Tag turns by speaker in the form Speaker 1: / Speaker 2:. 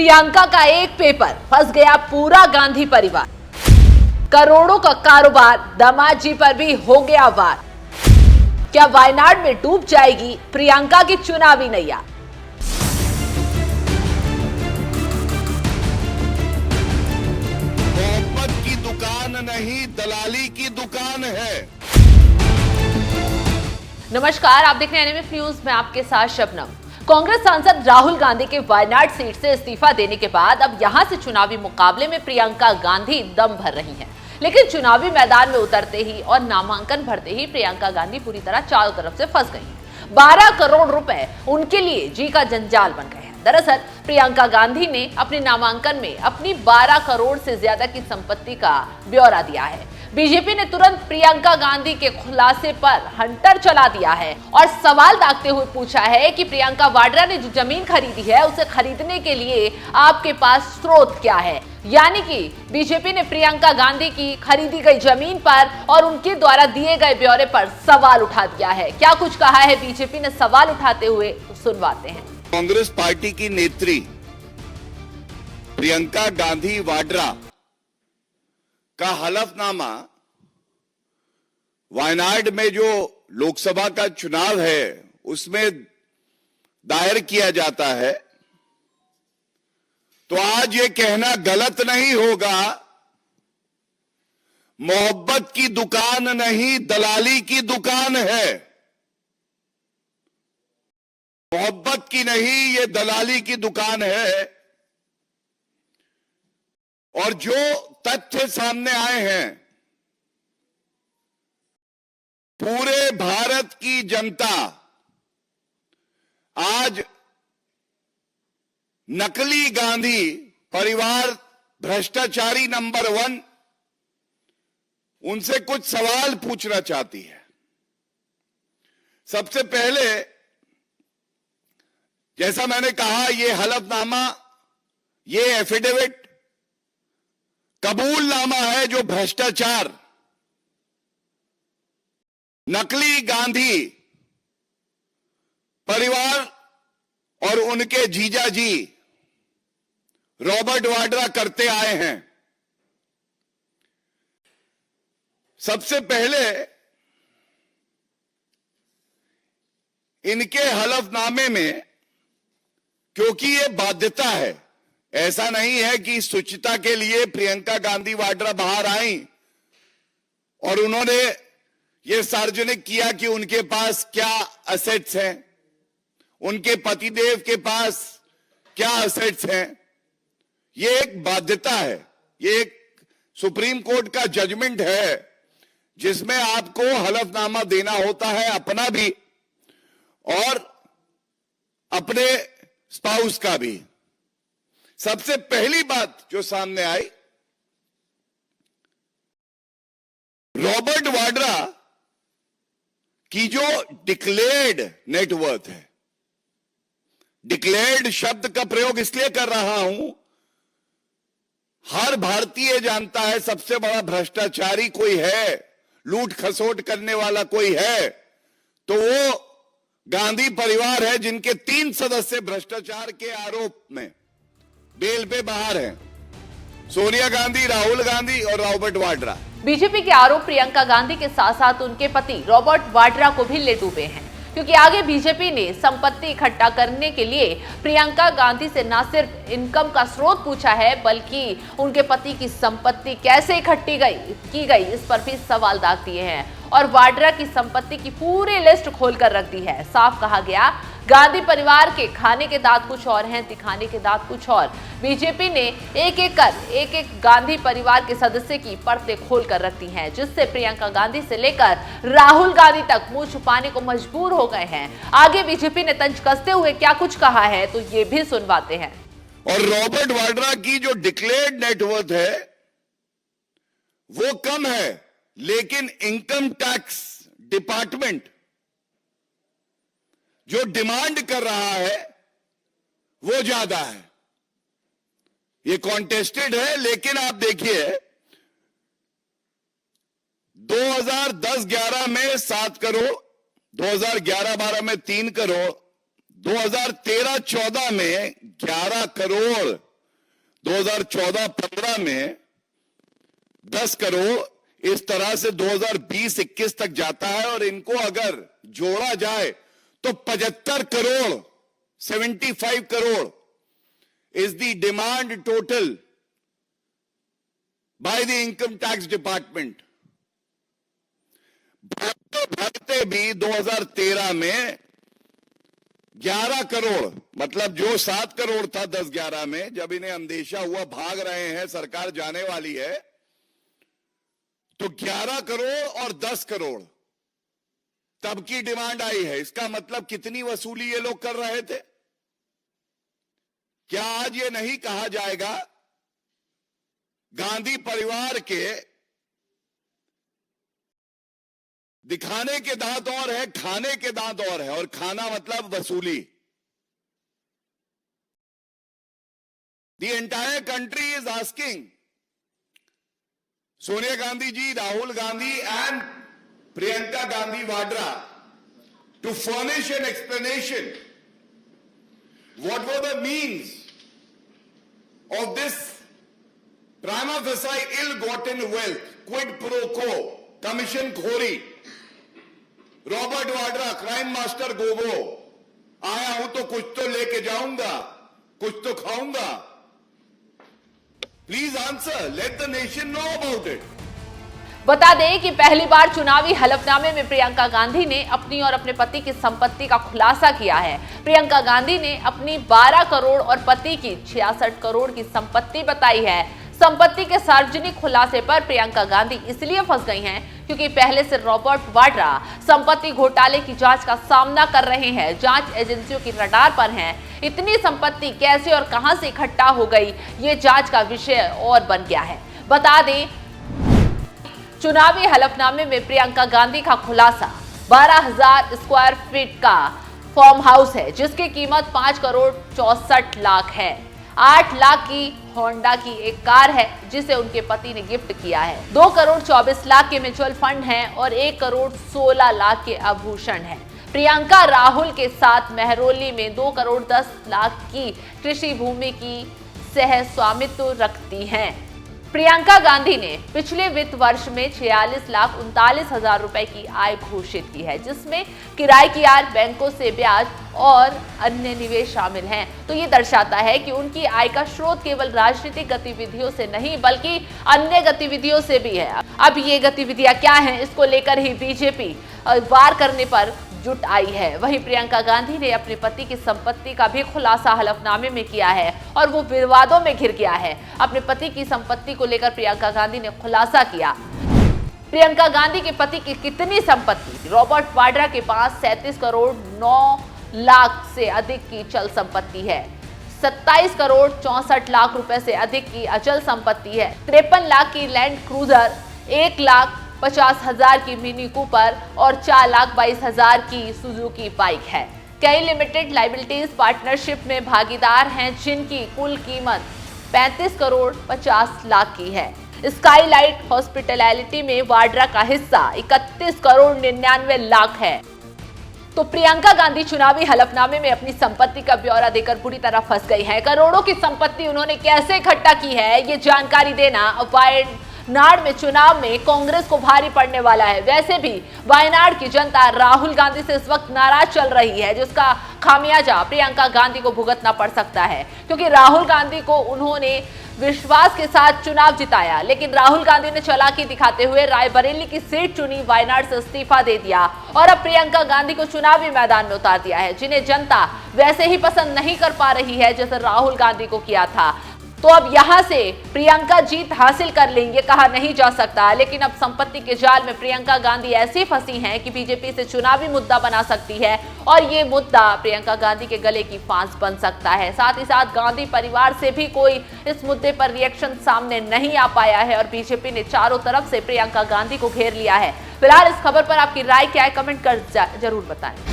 Speaker 1: प्रियंका का एक पेपर, फंस गया पूरा गांधी परिवार। करोड़ों का कारोबार, दामाद जी पर भी हो गया वार। क्या वायनाड में डूब जाएगी प्रियंका की चुनावी नैया?
Speaker 2: मोहब्बत की दुकान नहीं, दलाली की दुकान है।
Speaker 1: नमस्कार, आप देख रहे हैं एनएमएफ न्यूज में आपके साथ शबनम। कांग्रेस सांसद राहुल गांधी के वायनाड सीट से इस्तीफा देने के बाद अब यहां से चुनावी मुकाबले में प्रियंका गांधी दम भर रही हैं। लेकिन चुनावी मैदान में उतरते ही और नामांकन भरते ही प्रियंका गांधी पूरी तरह चारों तरफ से फंस गई। 12 करोड़ रुपए उनके लिए जी का जंजाल बन गए हैं। दरअसल प्रियंका गांधी ने अपने नामांकन में अपनी 12 करोड़ से ज्यादा की संपत्ति का ब्यौरा दिया है। बीजेपी ने तुरंत प्रियंका गांधी के खुलासे पर हंटर चला दिया है और सवाल दागते हुए पूछा है कि प्रियंका वाड्रा ने जो जमीन खरीदी है उसे खरीदने के लिए आपके पास स्रोत क्या है। यानी कि बीजेपी ने प्रियंका गांधी की खरीदी गई जमीन पर और उनके द्वारा दिए गए ब्यौरे पर सवाल उठा दिया है। क्या कुछ कहा है बीजेपी ने सवाल उठाते हुए, सुनवाते हैं।
Speaker 2: कांग्रेस पार्टी की नेत्री प्रियंका गांधी वाड्रा का हलफनामा वायनाड में जो लोकसभा का चुनाव है उसमें दायर किया जाता है, तो आज ये कहना गलत नहीं होगा मोहब्बत की दुकान नहीं, दलाली की दुकान है। मोहब्बत की नहीं, ये दलाली की दुकान है। और जो तथ्य सामने आए हैं, पूरे भारत की जनता आज नकली गांधी परिवार, भ्रष्टाचारी नंबर 1, उनसे कुछ सवाल पूछना चाहती है। सबसे पहले, जैसा मैंने कहा, ये हलफनामा, ये एफिडेविट कबूलनामा है जो भ्रष्टाचार, नकली गांधी परिवार और उनके जीजाजी रॉबर्ट वाड्रा करते आए हैं। सबसे पहले इनके हलफनामे में, क्योंकि ये बाध्यता है, ऐसा नहीं है कि शुचिता के लिए प्रियंका गांधी वाड्रा बाहर आई और उन्होंने ये सार्वजनिक किया कि उनके पास क्या असेट्स हैं, उनके पतिदेव के पास क्या असेट्स हैं। ये एक बाध्यता है, ये एक सुप्रीम कोर्ट का जजमेंट है जिसमें आपको हलफनामा देना होता है, अपना भी और अपने स्पाउस का भी। सबसे पहली बात जो सामने आई, रॉबर्ट वाड्रा की जो डिक्लेयर्ड नेटवर्थ है, डिक्लेयर्ड शब्द का प्रयोग इसलिए कर रहा हूं, हर भारतीय जानता है सबसे बड़ा भ्रष्टाचारी कोई है, लूट खसोट करने वाला कोई है, तो वो गांधी परिवार है, जिनके 3 सदस्य भ्रष्टाचार के आरोप में बेल पे बाहर हैं। सोनिया गांधी, राहुल गांधी और रॉबर्ट वाड्रा।
Speaker 1: बीजेपी के आरोप प्रियंका गांधी के साथ साथ उनके पति रॉबर्ट वाड्रा को भी ले डूबे हैं, क्योंकि आगे बीजेपी ने संपत्ति इकट्ठा करने के लिए प्रियंका गांधी से न सिर्फ इनकम का स्रोत पूछा है, बल्कि उनके पति की संपत्ति कैसे इकट्ठी की गई इस पर भी सवाल दाग दिए हैं और वाड्रा की संपत्ति की पूरी लिस्ट खोलकर रख दी है। साफ कहा गया, गांधी परिवार के खाने के दांत कुछ और हैं, दिखाने के दांत कुछ और। बीजेपी ने एक एक गांधी परिवार के सदस्य की परतें खोलकर रख दी हैं, जिससे प्रियंका गांधी से लेकर राहुल गांधी तक मुंह छुपाने को मजबूर हो गए हैं। आगे बीजेपी ने तंज कसते हुए क्या कुछ कहा है, तो ये भी सुनवाते हैं।
Speaker 2: और रॉबर्ट वाड्रा की जो डिक्लेयर्ड नेटवर्थ है वो कम है, लेकिन इनकम टैक्स डिपार्टमेंट जो डिमांड कर रहा है वो ज्यादा है। ये कॉन्टेस्टेड है, लेकिन आप देखिए 2010-11 में 7 करोड़, 2011-12 में 3 करोड़, 2013-14 में 11 करोड़ 2014-15 में 10 करोड़, इस तरह से 2020-21 तक जाता है और इनको अगर जोड़ा जाए तो 75 crore, 75 crore is the demand total by the income tax department. भरते भी 2013 में 11 करोड़, मतलब जो 7 करोड़ था 10-11 में, जब इन्हें अंदेशा हुआ भाग रहे हैं, सरकार जाने वाली है, तो 11 करोड़ और 10 करोड़ तब की डिमांड आई है। इसका मतलब कितनी वसूली ये लोग कर रहे थे? क्या आज ये नहीं कहा जाएगा गांधी परिवार के दिखाने के दांत और है, खाने के दांत और है, और खाना मतलब वसूली। The entire country is asking Sonia Gandhi ji, Rahul Gandhi and Priyanka Gandhi Vadra to furnish an explanation. What were the means of this prima facie ill-gotten wealth, quid pro quo, commission khori, Robert Vadra, crime master Gogo, आया हूं तो कुछ तो लेके जाऊंगा, कुछ तो खाऊंगा. Please answer. Let the nation know about it.
Speaker 1: बता दें कि पहली बार चुनावी हलफनामे में प्रियंका गांधी ने अपनी और अपने पति की संपत्ति का खुलासा किया है। प्रियंका गांधी ने अपनी 12 करोड़ और पति की 66 करोड़ की संपत्ति बताई है। संपत्ति के सार्वजनिक खुलासे पर प्रियंका गांधी इसलिए फंस गई हैं क्योंकि पहले से रॉबर्ट वाड्रा संपत्ति घोटाले की जांच का सामना कर रहे हैं। जांच एजेंसियों की रडार पर हैं। इतनी संपत्ति कैसे और कहां से इकट्ठा हो गई, ये जांच का विषय और बन गया है। बता दें, चुनावी हलफनामे में प्रियंका गांधी का खुलासा 12,000 स्क्वायर फीट का फार्म हाउस है जिसकी कीमत 5 करोड़ 64 लाख है। 8 लाख की होंडा की एक कार है जिसे उनके पति ने गिफ्ट किया है। 2 करोड़ 24 लाख के म्यूचुअल फंड हैं और 1 करोड़ 16 लाख के आभूषण हैं। प्रियंका राहुल के साथ मेहरौली में 2 करोड़ 10 लाख की कृषि भूमि की सह स्वामित्व रखती हैं। प्रियंका गांधी ने पिछले वित्त वर्ष में 46,39,000 रुपए की आय घोषित की है जिसमें किराए की आय, बैंकों से ब्याज और अन्य निवेश शामिल हैं। तो ये दर्शाता है कि उनकी आय का स्रोत केवल राजनीतिक गतिविधियों से नहीं बल्कि अन्य गतिविधियों से भी है। अब ये गतिविधियां क्या हैं, इसको लेकर ही बीजेपी वार करने पर जुट आई है। वहीं प्रियंका गांधी ने अपने पति की संपत्ति का भी खुलासा हलफनामे में किया है और वो विवादों में घिर गया है। अपने पति की संपत्ति को लेकर प्रियंका गांधी ने खुलासा किया। प्रियंका गांधी के पति की कितनी संपत्ति? रॉबर्ट वाड्रा के पास 37 करोड़ 9 लाख से अधिक की चल संपत्ति है, 27 करोड़ 64 लाख रुपए से अधिक की अचल संपत्ति है, 53 लाख की लैंड क्रूजर, 1,50,000 की मिनी कूपर और 4,22,000 की सुजुकी बाइक है। कई लिमिटेड लायबिलिटीज पार्टनरशिप में भागीदार हैं जिनकी कुल कीमत 35 करोड़ 50 लाख की है। स्काईलाइट हॉस्पिटैलिटी में वाड्रा का हिस्सा 31 करोड़ 99 लाख है। तो प्रियंका गांधी चुनावी हलफनामे में अपनी संपत्ति का ब्यौरा देकर पूरी तरह फंस गई है। करोड़ों की संपत्ति उन्होंने कैसे इकट्ठा की है, ये जानकारी देना वायनाड में चुनाव में कांग्रेस को भारी पड़ने वाला है। वैसे भी वायनाड की जनता राहुल गांधी से इस वक्त नाराज चल रही है जिसका खामियाजा प्रियंका गांधी को भुगतना पड़ सकता है क्योंकि राहुल गांधी को उन्होंने विश्वास के साथ चुनाव जिताया लेकिन राहुल गांधी ने चालाकी दिखाते हुए रायबरेली की सीट चुनी, वायनाड से इस्तीफा दे दिया और अब प्रियंका गांधी को चुनावी मैदान में उतार दिया है जिन्हें जनता वैसे ही पसंद नहीं कर पा रही है जैसे राहुल गांधी को किया था। तो अब यहां से प्रियंका जीत हासिल कर लेंगे कहा नहीं जा सकता, लेकिन अब संपत्ति के जाल में प्रियंका गांधी ऐसी फंसी हैं कि बीजेपी से चुनावी मुद्दा बना सकती है और ये मुद्दा प्रियंका गांधी के गले की फांस बन सकता है। साथ ही साथ गांधी परिवार से भी कोई इस मुद्दे पर रिएक्शन सामने नहीं आ पाया है और बीजेपी ने चारों तरफ से प्रियंका गांधी को घेर लिया है। फिलहाल इस खबर पर आपकी राय क्या है, कमेंट कर जरूर बताएं।